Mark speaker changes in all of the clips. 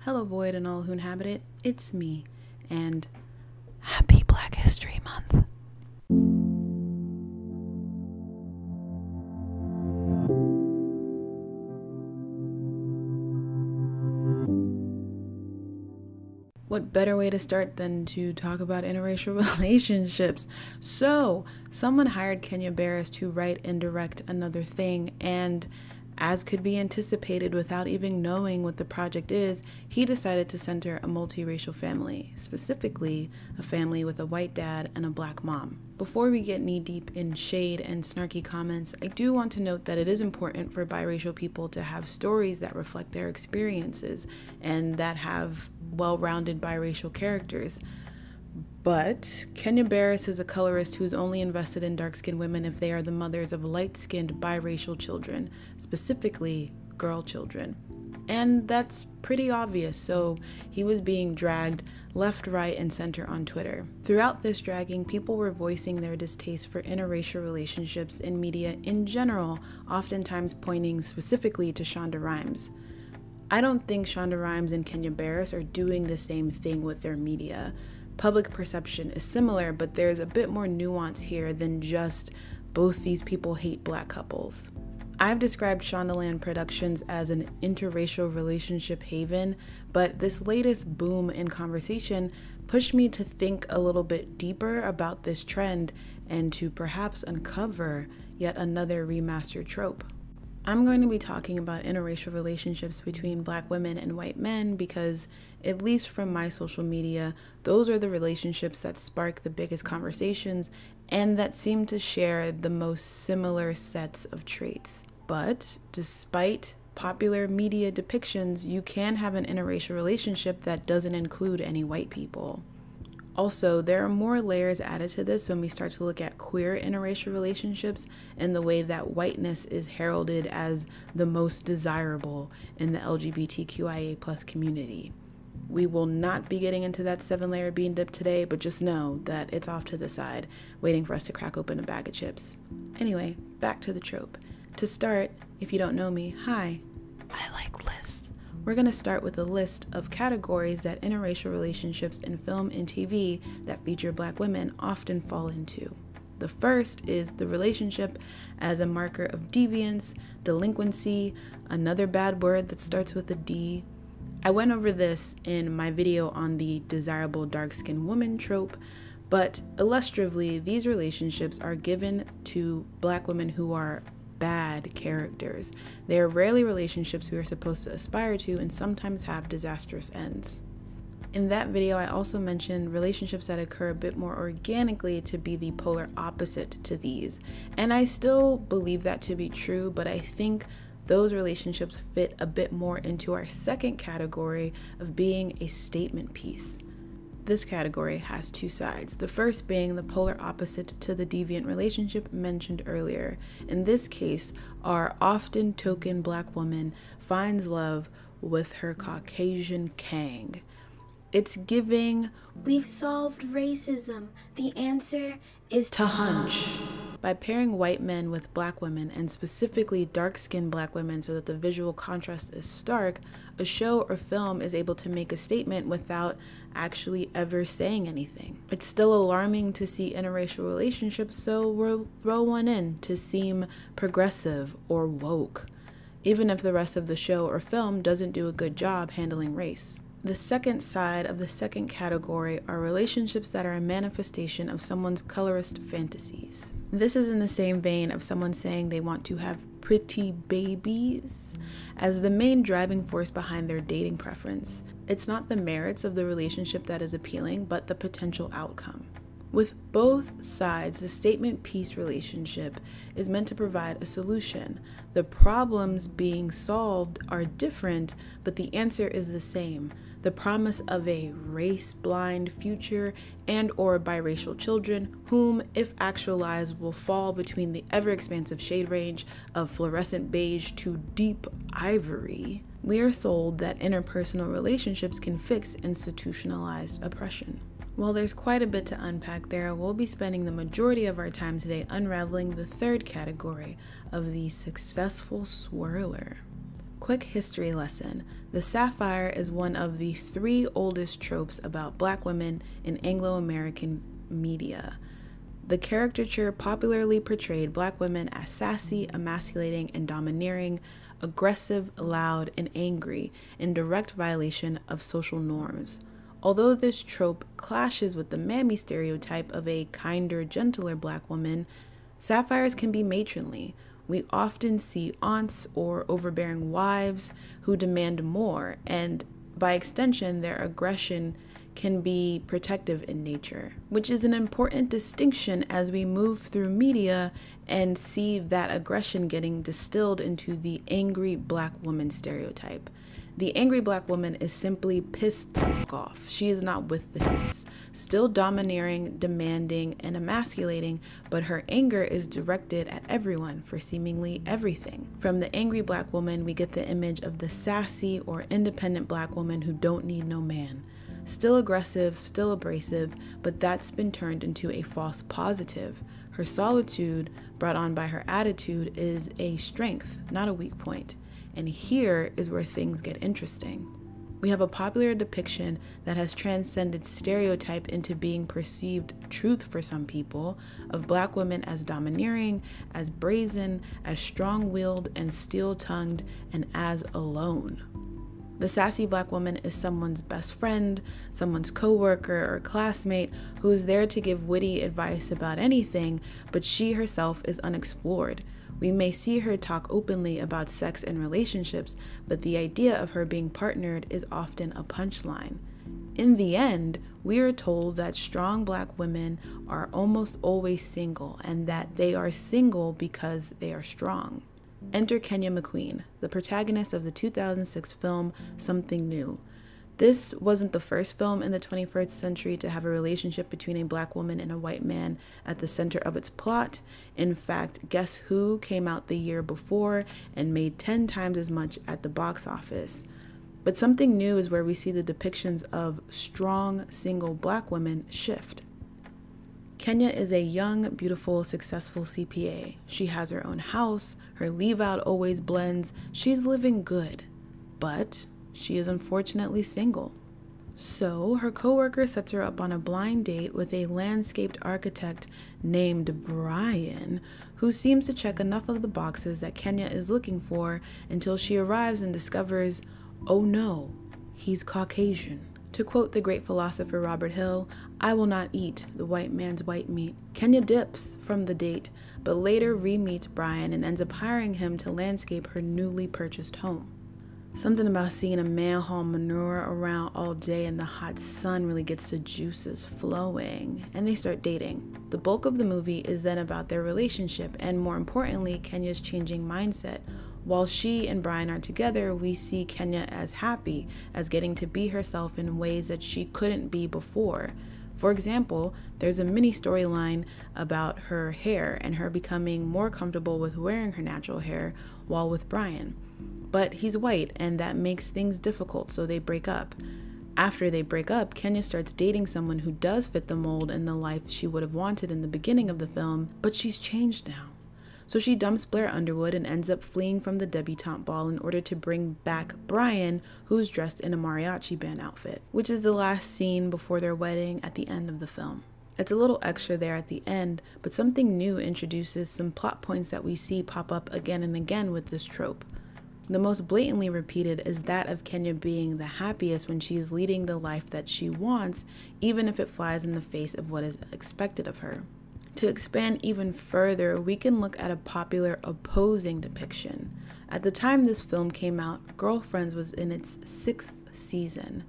Speaker 1: Hello Void and all who inhabit it, it's me, and happy Black History Month. What better way to start than to talk about interracial relationships? So, someone hired Kenya Barris to write and direct Another Thing, and as could be anticipated without even knowing what the project is, he decided to center a multiracial family, specifically a family with a white dad and a black mom. Before we get knee-deep in shade and snarky comments, I do want to note that it is important for biracial people to have stories that reflect their experiences and that have well-rounded biracial characters. But Kenya Barris is a colorist who's only invested in dark-skinned women if they are the mothers of light-skinned biracial children, specifically girl children. And that's pretty obvious, so he was being dragged left, right, and center on Twitter. Throughout this dragging, people were voicing their distaste for interracial relationships in media in general, oftentimes pointing specifically to Shonda Rhimes. I don't think Shonda Rhimes and Kenya Barris are doing the same thing with their media. Public perception is similar, but there's a bit more nuance here than just both these people hate black couples. I've described Shondaland Productions as an interracial relationship haven, but this latest boom in conversation pushed me to think a little bit deeper about this trend and to perhaps uncover yet another remastered trope. I'm going to be talking about interracial relationships between black women and white men because, at least from my social media, those are the relationships that spark the biggest conversations and that seem to share the most similar sets of traits. But despite popular media depictions, you can have an interracial relationship that doesn't include any white people. Also, there are more layers added to this when we start to look at queer interracial relationships and the way that whiteness is heralded as the most desirable in the LGBTQIA+ community. We will not be getting into that 7-layer bean dip today, but just know that it's off to the side, waiting for us to crack open a bag of chips. Anyway, back to the trope. To start, if you don't know me, hi, I like lists. We're going to start with a list of categories that interracial relationships in film and TV that feature black women often fall into. The first is the relationship as a marker of deviance, delinquency, another bad word that starts with a D. I went over this in my video on the desirable dark-skinned woman trope, but illustratively, these relationships are given to black women who are bad characters. They are rarely relationships we are supposed to aspire to and sometimes have disastrous ends. In that video, I also mentioned relationships that occur a bit more organically to be the polar opposite to these. And I still believe that to be true, but I think those relationships fit a bit more into our second category of being a statement piece. This category has two sides, the first being the polar opposite to the deviant relationship mentioned earlier. In this case, our often token black woman finds love with her Caucasian Kang. It's giving,
Speaker 2: we've solved racism. The answer is
Speaker 1: to hunch. By pairing white men with black women, and specifically dark-skinned black women so that the visual contrast is stark, a show or film is able to make a statement without actually ever saying anything. It's still alarming to see interracial relationships, so we'll throw one in to seem progressive or woke, even if the rest of the show or film doesn't do a good job handling race. The second side of the second category are relationships that are a manifestation of someone's colorist fantasies. This is in the same vein of someone saying they want to have pretty babies as the main driving force behind their dating preference. It's not the merits of the relationship that is appealing, but the potential outcome. With both sides, the statement piece relationship is meant to provide a solution. The problems being solved are different, but the answer is the same. The promise of a race-blind future and/or biracial children, whom, if actualized, will fall between the ever-expansive shade range of fluorescent beige to deep ivory. We are sold that interpersonal relationships can fix institutionalized oppression. While there's quite a bit to unpack there, we'll be spending the majority of our time today unraveling the third category of the successful swirler. Quick history lesson. The sapphire is one of the 3 oldest tropes about Black women in Anglo-American media. The caricature popularly portrayed Black women as sassy, emasculating, and domineering, aggressive, loud, and angry, in direct violation of social norms. Although this trope clashes with the mammy stereotype of a kinder, gentler Black woman, sapphires can be matronly. We often see aunts or overbearing wives who demand more, and by extension, their aggression can be protective in nature, which is an important distinction as we move through media and see that aggression getting distilled into the angry Black woman stereotype. The angry Black woman is simply pissed off. She is not with the shits, still domineering, demanding, and emasculating, but her anger is directed at everyone for seemingly everything. From the angry Black woman, we get the image of the sassy or independent Black woman who don't need no man. Still aggressive, still abrasive, but that's been turned into a false positive. Her solitude, brought on by her attitude, is a strength, not a weak point. And here is where things get interesting. We have a popular depiction that has transcended stereotype into being perceived truth for some people of Black women as domineering, as brazen, as strong-willed and steel-tongued, and as alone. The sassy Black woman is someone's best friend, someone's coworker or classmate who's there to give witty advice about anything, but she herself is unexplored. We may see her talk openly about sex and relationships, but the idea of her being partnered is often a punchline. In the end, we are told that strong Black women are almost always single, and that they are single because they are strong. Enter Kenya McQueen, the protagonist of the 2006 film Something New. This wasn't the first film in the 21st century to have a relationship between a Black woman and a white man at the center of its plot. In fact, Guess Who came out the year before and made 10 times as much at the box office. But Something New is where we see the depictions of strong, single Black women shift. Kenya is a young, beautiful, successful CPA. She has her own house, her leave-out always blends, she's living good, but she is unfortunately single. So her coworker sets her up on a blind date with a landscaped architect named Brian, who seems to check enough of the boxes that Kenya is looking for until she arrives and discovers, oh no, he's Caucasian. To quote the great philosopher Robert Hill, I will not eat the white man's white meat. Kenya dips from the date, but later re-meets Brian and ends up hiring him to landscape her newly purchased home. Something about seeing a man haul manure around all day in the hot sun really gets the juices flowing, and they start dating. The bulk of the movie is then about their relationship, and more importantly, Kenya's changing mindset. While she and Brian are together, we see Kenya as happy, as getting to be herself in ways that she couldn't be before. For example, there's a mini storyline about her hair and her becoming more comfortable with wearing her natural hair while with Brian. But he's white, and that makes things difficult, so they break up. After they break up, Kenya starts dating someone who does fit the mold in the life she would have wanted in the beginning of the film, but she's changed now. So she dumps Blair Underwood and ends up fleeing from the debutante ball in order to bring back Brian, who's dressed in a mariachi band outfit, which is the last scene before their wedding at the end of the film. It's a little extra there at the end, but Something New introduces some plot points that we see pop up again and again with this trope. The most blatantly repeated is that of Kenya being the happiest when she is leading the life that she wants, even if it flies in the face of what is expected of her. To expand even further, we can look at a popular opposing depiction. At the time this film came out, Girlfriends was in its 6th season.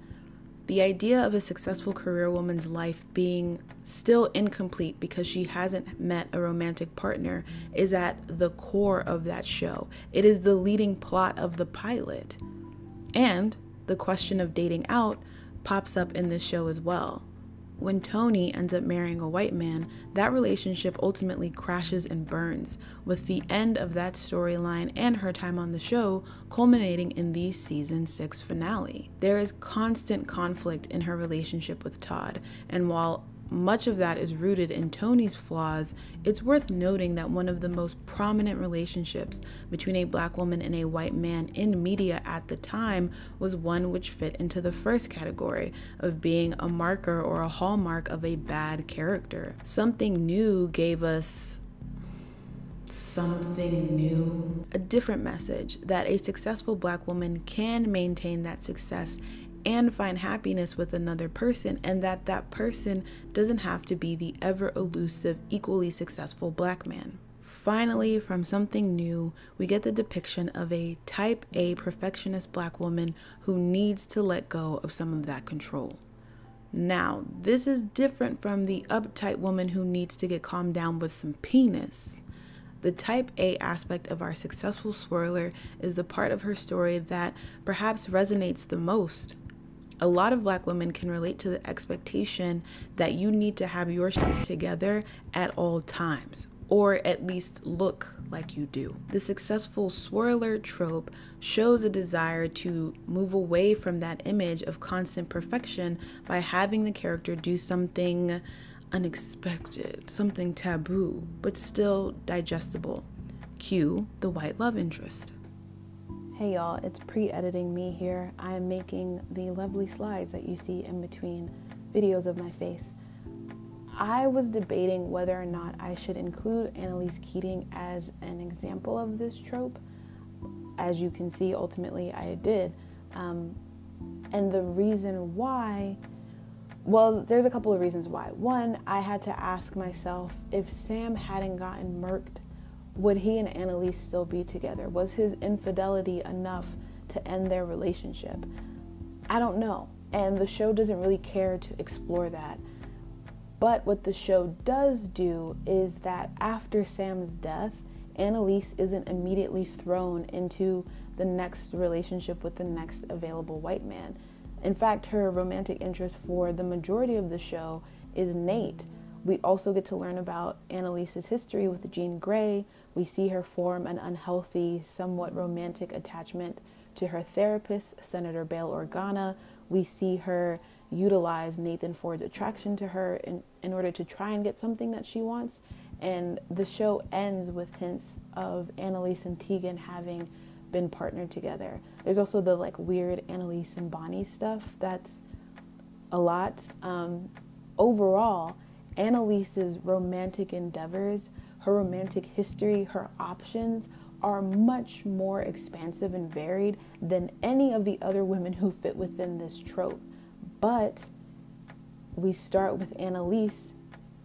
Speaker 1: The idea of a successful career woman's life being still incomplete because she hasn't met a romantic partner is at the core of that show. It is the leading plot of the pilot. And the question of dating out pops up in this show as well. When Tony ends up marrying a white man, that relationship ultimately crashes and burns, with the end of that storyline and her time on the show culminating in the season 6 finale. There is constant conflict in her relationship with Todd, and while much of that is rooted in Tony's flaws, it's worth noting that one of the most prominent relationships between a black woman and a white man in media at the time was one which fit into the first category of being a marker or a hallmark of a bad character. Something New gave us something new, a different message that a successful black woman can maintain that success and find happiness with another person, and that that person doesn't have to be the ever elusive, equally successful black man. Finally, from Something New, we get the depiction of a type A perfectionist black woman who needs to let go of some of that control. Now, this is different from the uptight woman who needs to get calmed down with some penis. The type A aspect of our successful swirler is the part of her story that perhaps resonates the most. A lot of black women can relate to the expectation that you need to have your shit together at all times, or at least look like you do. The successful swirler trope shows a desire to move away from that image of constant perfection by having the character do something unexpected, something taboo, but still digestible. Cue the white love interest. Hey y'all, it's pre-editing me here. I am making the lovely slides that you see in between videos of my face. I was debating whether or not I should include Annalise Keating as an example of this trope. As you can see, ultimately I did. And the reason why, well, there's a couple of reasons why. One, I had to ask myself, if Sam hadn't gotten murked, would he and Annalise still be together? Was his infidelity enough to end their relationship? I don't know. And the show doesn't really care to explore that. But what the show does do is that after Sam's death, Annalise isn't immediately thrown into the next relationship with the next available white man. In fact, her romantic interest for the majority of the show is Nate. We also get to learn about Annalise's history with Jean Grey. We see her form an unhealthy, somewhat romantic attachment to her therapist, Senator Bail Organa. We see her utilize Nathan Ford's attraction to her in order to try and get something that she wants. And the show ends with hints of Annalise and Tegan having been partnered together. There's also the weird Annalise and Bonnie stuff. That's a lot. Overall, Annalise's romantic endeavors, her romantic history, her options are much more expansive and varied than any of the other women who fit within this trope. But we start with Annalise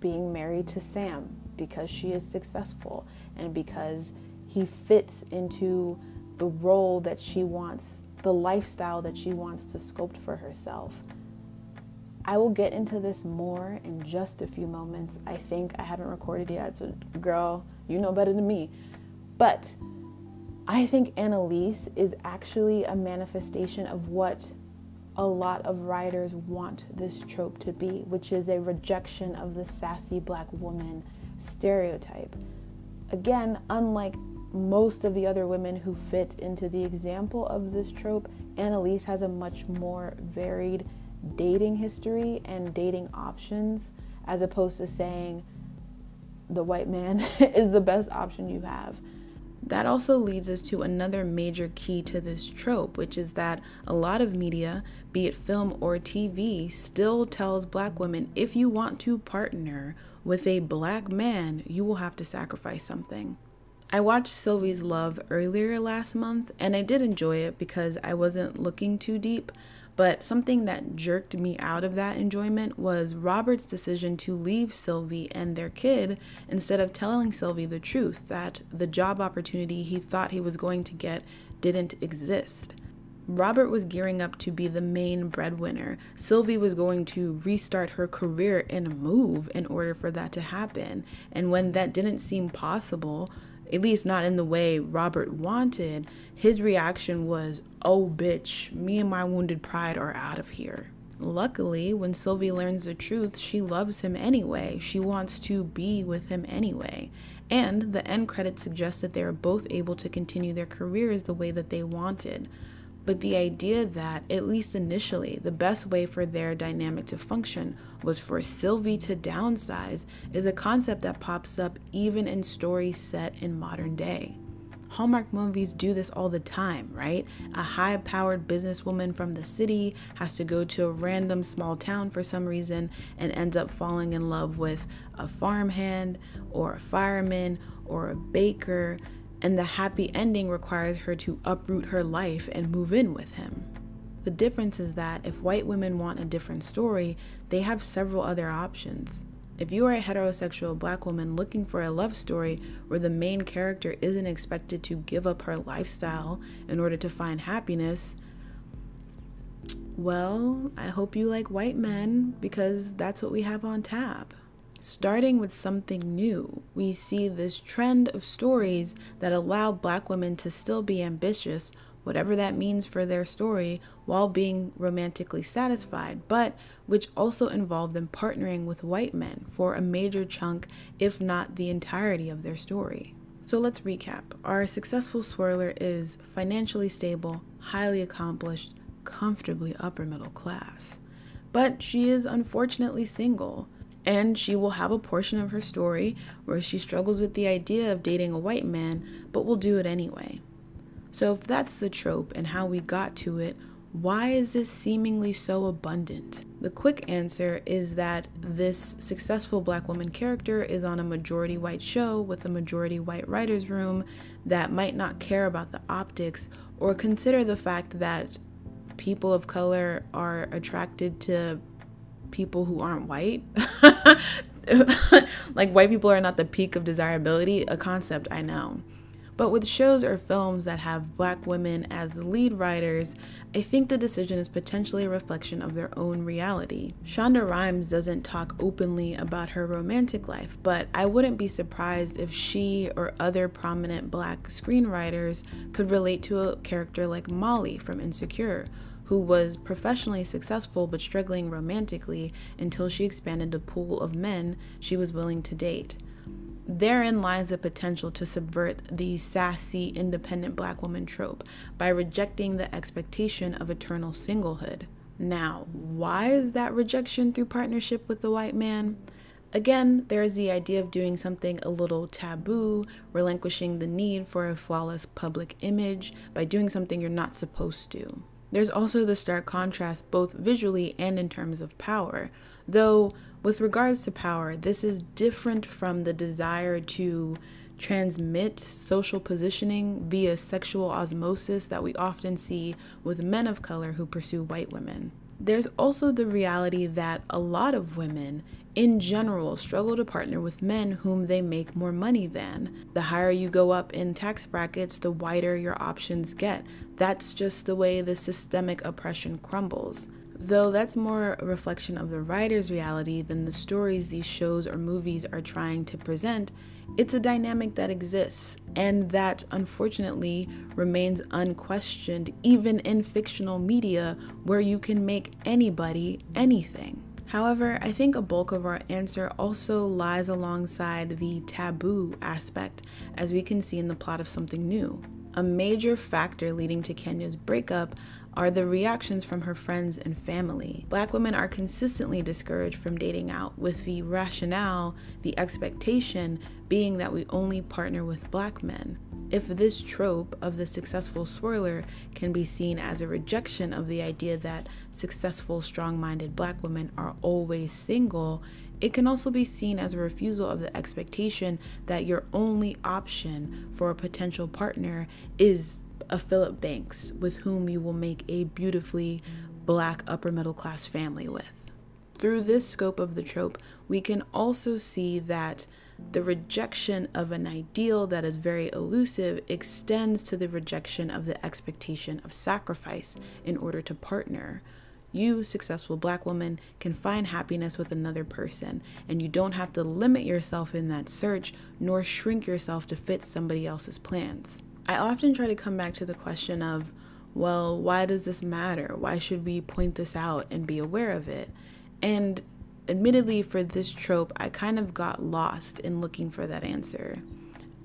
Speaker 1: being married to Sam because she is successful and because he fits into the role that she wants, the lifestyle that she wants to sculpt for herself. I will get into this more in just a few moments. I think I haven't recorded yet, so girl, you know better than me. But I think Annalise is actually a manifestation of what a lot of writers want this trope to be, which is a rejection of the sassy black woman stereotype. Again, unlike most of the other women who fit into the example of this trope, Annalise has a much more varied dating history and dating options, as opposed to saying the white man is the best option you have. That also leads us to another major key to this trope, which is that a lot of media, be it film or TV, still tells black women, if you want to partner with a black man, you will have to sacrifice something. I watched Sylvie's Love earlier last month, and I did enjoy it because I wasn't looking too deep. But something that jerked me out of that enjoyment was Robert's decision to leave Sylvie and their kid instead of telling Sylvie the truth that the job opportunity he thought he was going to get didn't exist. Robert was gearing up to be the main breadwinner. Sylvie was going to restart her career and move in order for that to happen. And when that didn't seem possible, at least not in the way Robert wanted, his reaction was, "Oh bitch, me and my wounded pride are out of here." Luckily, when Sylvie learns the truth, she loves him anyway. She wants to be with him anyway. And the end credits suggest that they are both able to continue their careers the way that they wanted. But the idea that, at least initially, the best way for their dynamic to function was for Sylvie to downsize is a concept that pops up even in stories set in modern day. Hallmark movies do this all the time, right? A high-powered businesswoman from the city has to go to a random small town for some reason and ends up falling in love with a farmhand or a fireman or a baker, and the happy ending requires her to uproot her life and move in with him. The difference is that if white women want a different story, they have several other options. If you are a heterosexual black woman looking for a love story where the main character isn't expected to give up her lifestyle in order to find happiness, well, I hope you like white men, because that's what we have on tap. Starting with something new, we see this trend of stories that allow black women to still be ambitious, whatever that means for their story, while being romantically satisfied, but which also involve them partnering with white men for a major chunk, if not the entirety of their story. So let's recap. Our successful swirler is financially stable, highly accomplished, comfortably upper middle class. But she is unfortunately single, and she will have a portion of her story where she struggles with the idea of dating a white man, but will do it anyway. So if that's the trope and how we got to it, why is this seemingly so abundant? The quick answer is that this successful black woman character is on a majority white show with a majority white writer's room that might not care about the optics or consider the fact that people of color are attracted to people who aren't white. Like, white people are not the peak of desirability, a concept I know. But with shows or films that have black women as the lead writers, I think the decision is potentially a reflection of their own reality. Shonda Rhimes doesn't talk openly about her romantic life, but I wouldn't be surprised if she or other prominent black screenwriters could relate to a character like Molly from Insecure, who was professionally successful but struggling romantically until she expanded the pool of men she was willing to date. Therein lies the potential to subvert the sassy, independent black woman trope by rejecting the expectation of eternal singlehood. Now, why is that rejection through partnership with the white man? Again, there is the idea of doing something a little taboo, relinquishing the need for a flawless public image by doing something you're not supposed to. There's also the stark contrast both visually and in terms of power, though with regards to power, this is different from the desire to transmit social positioning via sexual osmosis that we often see with men of color who pursue white women. There's also the reality that a lot of women, in general, struggle to partner with men whom they make more money than. The higher you go up in tax brackets, the wider your options get. That's just the way the systemic oppression crumbles. Though that's more a reflection of the writer's reality than the stories these shows or movies are trying to present, it's a dynamic that exists and that unfortunately remains unquestioned even in fictional media where you can make anybody anything. However, I think a bulk of our answer also lies alongside the taboo aspect, as we can see in the plot of Something New. A major factor leading to Kenya's breakup are the reactions from her friends and family. Black women are consistently discouraged from dating out, with the rationale, the expectation being that we only partner with black men. If this trope of the successful swirler can be seen as a rejection of the idea that successful, strong-minded black women are always single, it can also be seen as a refusal of the expectation that your only option for a potential partner is a Philip Banks with whom you will make a beautifully black upper middle class family with. Through this scope of the trope, we can also see that the rejection of an ideal that is very elusive extends to the rejection of the expectation of sacrifice in order to partner. You, successful black woman, can find happiness with another person, and you don't have to limit yourself in that search, nor shrink yourself to fit somebody else's plans. I often try to come back to the question of, well, why does this matter? Why should we point this out and be aware of it? And admittedly, for this trope, I kind of got lost in looking for that answer.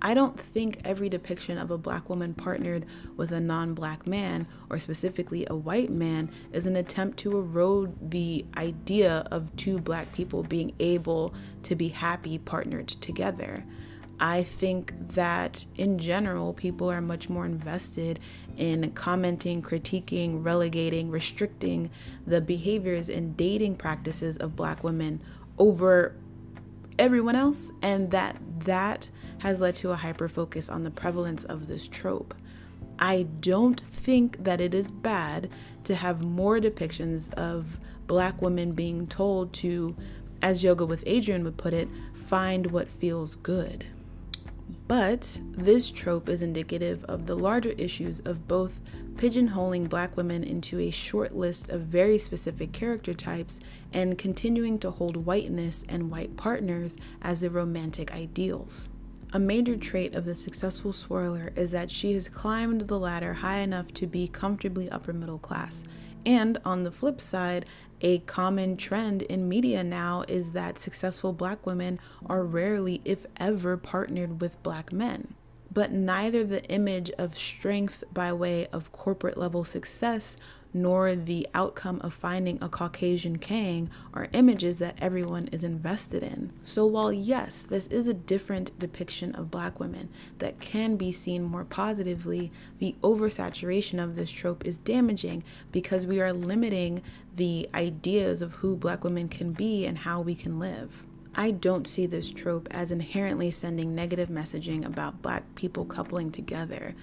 Speaker 1: I don't think every depiction of a Black woman partnered with a non-Black man, or specifically a white man, is an attempt to erode the idea of two Black people being able to be happy partnered together. I think that in general, people are much more invested in commenting, critiquing, relegating, restricting the behaviors and dating practices of Black women over everyone else, and that has led to a hyper focus on the prevalence of this trope. I don't think that it is bad to have more depictions of Black women being told to, as Yoga with Adrian would put it, find what feels good. But this trope is indicative of the larger issues of both pigeonholing Black women into a short list of very specific character types and continuing to hold whiteness and white partners as the romantic ideals. A major trait of the successful swirler is that she has climbed the ladder high enough to be comfortably upper middle class. And on the flip side, a common trend in media now is that successful Black women are rarely, if ever, partnered with Black men. But neither the image of strength by way of corporate level success nor the outcome of finding a Caucasian king are images that everyone is invested in. So while yes, this is a different depiction of Black women that can be seen more positively, the oversaturation of this trope is damaging because we are limiting the ideas of who Black women can be and how we can live. I don't see this trope as inherently sending negative messaging about Black people coupling together,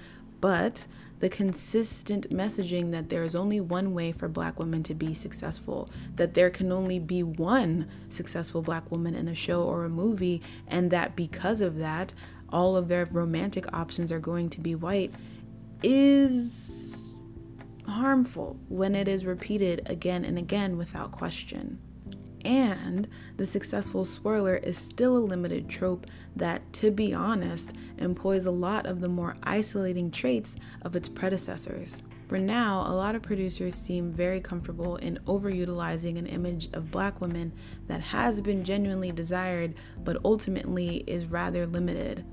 Speaker 1: but the consistent messaging that there is only one way for Black women to be successful, that there can only be one successful Black woman in a show or a movie, and that because of that, all of their romantic options are going to be white, is harmful when it is repeated again and again without question. And the successful swirler is still a limited trope that, to be honest, employs a lot of the more isolating traits of its predecessors. For now, a lot of producers seem very comfortable in overutilizing an image of Black women that has been genuinely desired, but ultimately is rather limited.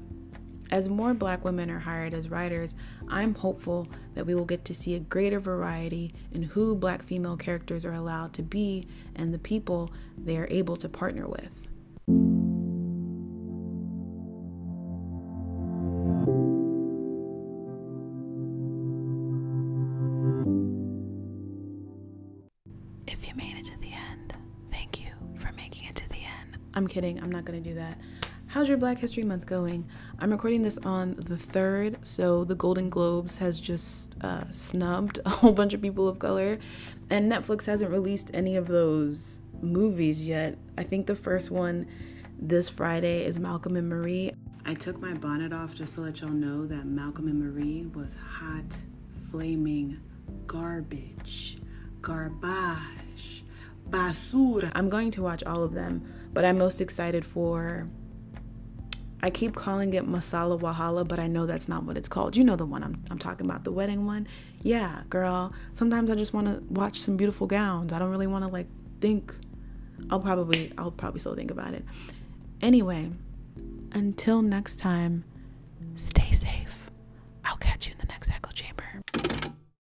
Speaker 1: As more Black women are hired as writers, I'm hopeful that we will get to see a greater variety in who Black female characters are allowed to be and the people they are able to partner with. If you made it to the end, thank you for making it to the end. I'm kidding, I'm not gonna do that. How's your Black History Month going? I'm recording this on the 3rd, so the Golden Globes has just snubbed a whole bunch of people of color, and Netflix hasn't released any of those movies yet. I think the first one this Friday is Malcolm and Marie. I took my bonnet off just to let y'all know that Malcolm and Marie was hot, flaming garbage. Garbage. Basura. I'm going to watch all of them, but I'm most excited for... I keep calling it Masala Wahala, but I know that's not what it's called. You know the one I'm talking about, the wedding one. Yeah, girl. Sometimes I just want to watch some beautiful gowns. I don't really want to think. I'll probably still think about it. Anyway, until next time,